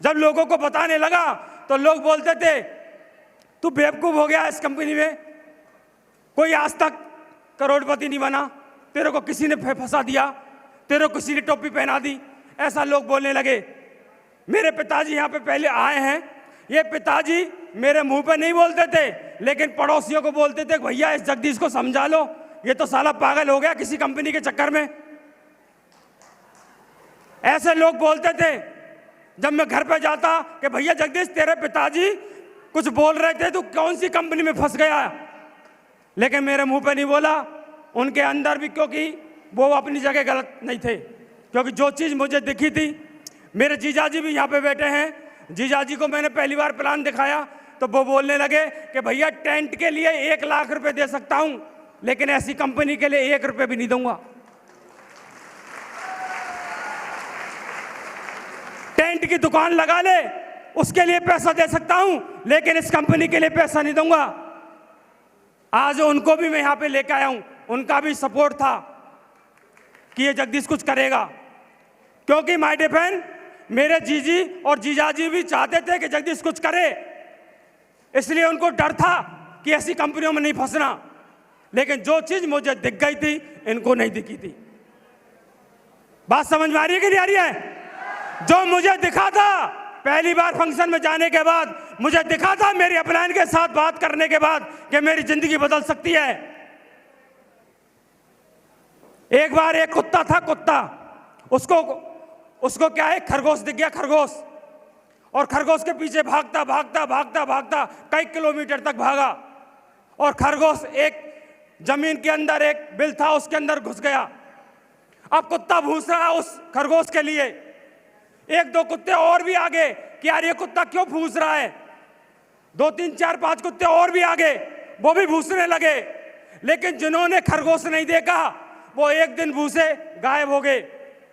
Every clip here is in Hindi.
जब लोगों को बताने लगा तो लोग बोलते थे तू बेवकूफ हो गया, इस कंपनी में कोई आज तक करोड़पति नहीं बना, तेरे को किसी ने फंसा दिया, तेरे को किसी ने टोपी पहना दी, ऐसा लोग बोलने लगे। मेरे पिताजी यहाँ पे पहले आए हैं, ये पिताजी मेरे मुंह पे नहीं बोलते थे, लेकिन पड़ोसियों को बोलते थे भैया इस जगदीश को समझा लो, ये तो साला पागल हो गया किसी कंपनी के चक्कर में। ऐसे लोग बोलते थे। जब मैं घर पे जाता कि भैया जगदीश तेरे पिताजी कुछ बोल रहे थे, तू कौन सी कंपनी में फंस गया, लेकिन मेरे मुंह पे नहीं बोला, उनके अंदर भी, क्योंकि वो अपनी जगह गलत नहीं थे, क्योंकि जो चीज़ मुझे दिखी थी। मेरे जीजाजी भी यहाँ पे बैठे हैं, जीजाजी को मैंने पहली बार प्लान दिखाया तो वो बोलने लगे कि भैया टेंट के लिए 1 लाख रुपए दे सकता हूं, लेकिन ऐसी कंपनी के लिए 1 रुपए भी नहीं दूंगा। टेंट की दुकान लगा ले उसके लिए पैसा दे सकता हूं, लेकिन इस कंपनी के लिए पैसा नहीं दूंगा। आज उनको भी मैं यहां पे लेकर आया हूं, उनका भी सपोर्ट था कि ये जगदीश कुछ करेगा, क्योंकि माय डियर फ्रेंड मेरे जीजी और जीजाजी भी चाहते थे कि जगदीश कुछ करे, इसलिए उनको डर था कि ऐसी कंपनियों में नहीं फंसना। लेकिन जो चीज मुझे दिख गई थी इनको नहीं दिखी थी। बात समझ में आ रही है कि नहीं आ रही है? जो मुझे दिखा था पहली बार फंक्शन में जाने के बाद, मुझे दिखा था मेरी अपलाइन के साथ बात करने के बाद कि मेरी जिंदगी बदल सकती है। एक बार एक कुत्ता था, कुत्ता उसको क्या है, खरगोश दिख गया, खरगोश, और खरगोश के पीछे भागता भागता भागता भागता कई किलोमीटर तक भागा, और खरगोश एक जमीन के अंदर एक बिल था उसके अंदर घुस गया। अब कुत्ता भूस रहा उस खरगोश के लिए। 1 2 कुत्ते और भी आगे कि यार ये कुत्ता क्यों भूस रहा है, 2 3 4 5 कुत्ते और भी आगे, वो भी भूसने लगे। लेकिन जिन्होंने खरगोश नहीं देखा वो एक दिन भूसे गायब हो गए,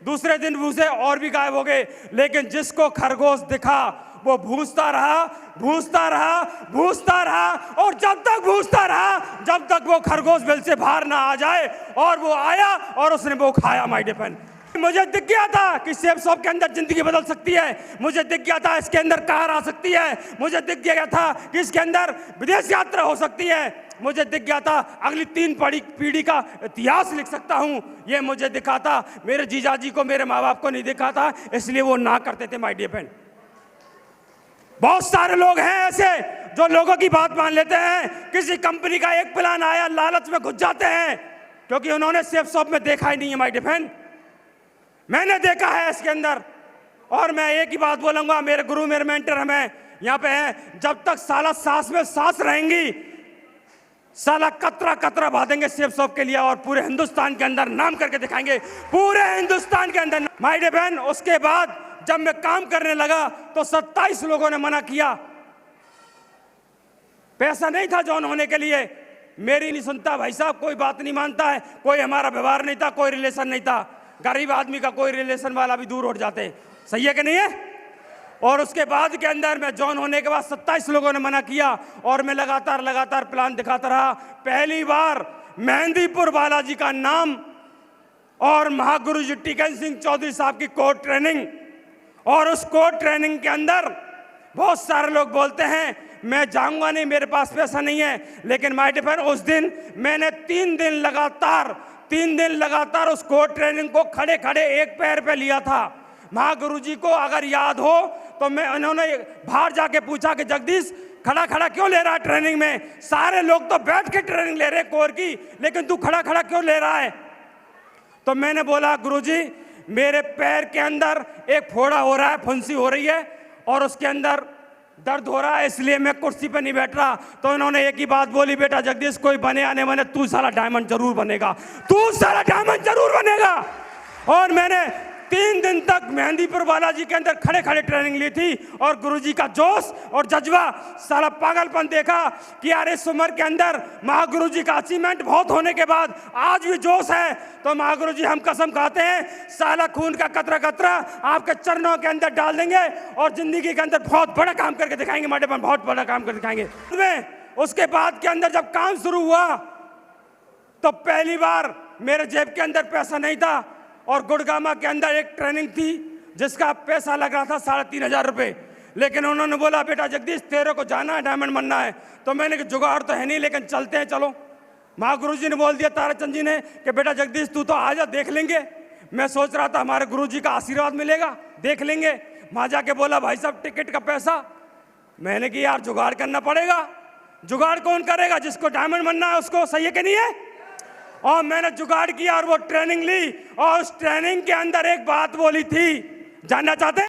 दूसरे दिन भूसे और भी गायब हो गए। लेकिन जिसको खरगोश दिखा वो भूसता रहा, भूसता रहा, भूसता रहा, और जब तक भूसता रहा जब तक वो खरगोश बिल से बाहर ना आ जाए। और वो आया और उसने वो खाया। माय डियर फ्रेंड, मुझे दिख गया था कि सेब शॉप के अंदर जिंदगी बदल सकती है, मुझे दिख गया था इसके अंदर कार आ सकती है, मुझे दिख गया था कि इसके अंदर विदेश यात्रा हो सकती है, मुझे दिख गया था अगली 3 पीढ़ी का इतिहास लिख सकता हूं। ये मुझे दिखा था, मेरे जीजाजी को, मेरे माँ बाप को नहीं दिखा था, इसलिए वो ना करते थे। माय डियर फ्रेंड, बहुत सारे लोग हैं ऐसे जो लोगों की बात मान लेते हैं, किसी कंपनी का एक प्लान आया लालच में घुस जाते हैं, क्योंकि उन्होंने सेब शॉप में देखा ही नहीं है। माय डियर फ्रेंड, मैंने देखा है इसके अंदर, और मैं एक ही बात बोलूंगा, मेरे गुरु मेरे मेंटर हमें यहाँ पे हैं, जब तक साला सांस में सांस रहेंगी साला कतरा कतरा बांधेंगे सेब शॉप के लिए, और पूरे हिंदुस्तान के अंदर नाम करके दिखाएंगे, पूरे हिंदुस्तान के अंदर। माय डियर बहन, उसके बाद जब मैं काम करने लगा तो 27 लोगों ने मना किया। पैसा नहीं था जॉइन होने के लिए, मेरी नहीं सुनता भाई साहब, कोई बात नहीं मानता है, कोई हमारा व्यवहार नहीं था, कोई रिलेशन नहीं था। गरीब आदमी का कोई रिलेशन वाला भी दूर उठ जाते, सही है कि नहीं है? और उसके बाद के अंदर मैं जॉइन होने के बाद 27 लोगों ने मना किया, और मैं लगातार प्लान दिखाता रहा। पहली बार मेहंदीपुर बालाजी का नाम और महागुरु जी टिकन सिंह चौधरी साहब की कोर्ट ट्रेनिंग, और उस कोर्ट ट्रेनिंग के अंदर बहुत सारे लोग बोलते हैं मैं जाऊंगा नहीं, मेरे पास पैसा नहीं है। लेकिन माय डियर फ्रेंड, उस दिन मैंने 3 दिन लगातार उस कोर्ट ट्रेनिंग को खड़े खड़े एक पैर पे लिया था। महागुरु जी को अगर याद हो तो मैं उन्होंने बाहर जाके पूछा कि जगदीश खड़ा खड़ा क्यों ले रहा है ट्रेनिंग में, सारे लोग तो बैठ के ट्रेनिंग ले रहे कोर की, लेकिन तू खड़ा खड़ा क्यों ले रहा है? तो मैंने बोला गुरुजी मेरे पैर के अंदर एक फोड़ा हो रहा है, फुंसी हो रही है, और उसके अंदर दर्द हो रहा है, इसलिए मैं कुर्सी पे नहीं बैठ रहा। तो इन्होंने एक ही बात बोली, बेटा जगदीश कोई बने आने बने, तू साला डायमंड जरूर बनेगा, तू साला डायमंड जरूर बनेगा। और मैंने 3 दिन तक मेहंदीपुर बालाजी के अंदर खड़े खड़े ट्रेनिंग ली थी, और गुरुजी का जोश और जज्बा, साला पागलपन देखा कि यार इस उम्र के अंदर महागुरु जी का अचीवमेंट बहुत होने के बाद आज भी जोश है। तो महागुरु जी हम कसम खाते हैं साला खून का कतरा कतरा आपके चरणों के अंदर डाल देंगे, और जिंदगी के अंदर बहुत बड़ा काम करके दिखाएंगे। माटे पर बहुत बड़ा काम करके दिखाएंगे। उसके बाद के अंदर जब काम शुरू हुआ तो पहली बार मेरे जेब के अंदर पैसा नहीं था, और गुड़गामा के अंदर एक ट्रेनिंग थी, जिसका पैसा लग रहा था 3,500 रुपये। लेकिन उन्होंने बोला बेटा जगदीश तेरे को जाना है, डायमंड बनना है। तो मैंने कहा जुगाड़ तो है नहीं, लेकिन चलते हैं, चलो। महागुरु जी ने बोल दिया ताराचंद जी ने कि बेटा जगदीश तू तो आ जा, देख लेंगे। मैं सोच रहा था हमारे गुरु जी का आशीर्वाद मिलेगा, देख लेंगे। वहाँ जाके बोला भाई साहब टिकट का पैसा। मैंने कि यार जुगाड़ करना पड़ेगा। जुगाड़ कौन करेगा? जिसको डायमंड बनना है उसको, सही है कि नहीं है? और मैंने जुगाड़ किया और वो ट्रेनिंग ली, और उस ट्रेनिंग के अंदर एक बात बोली थी, जानना चाहते हैं?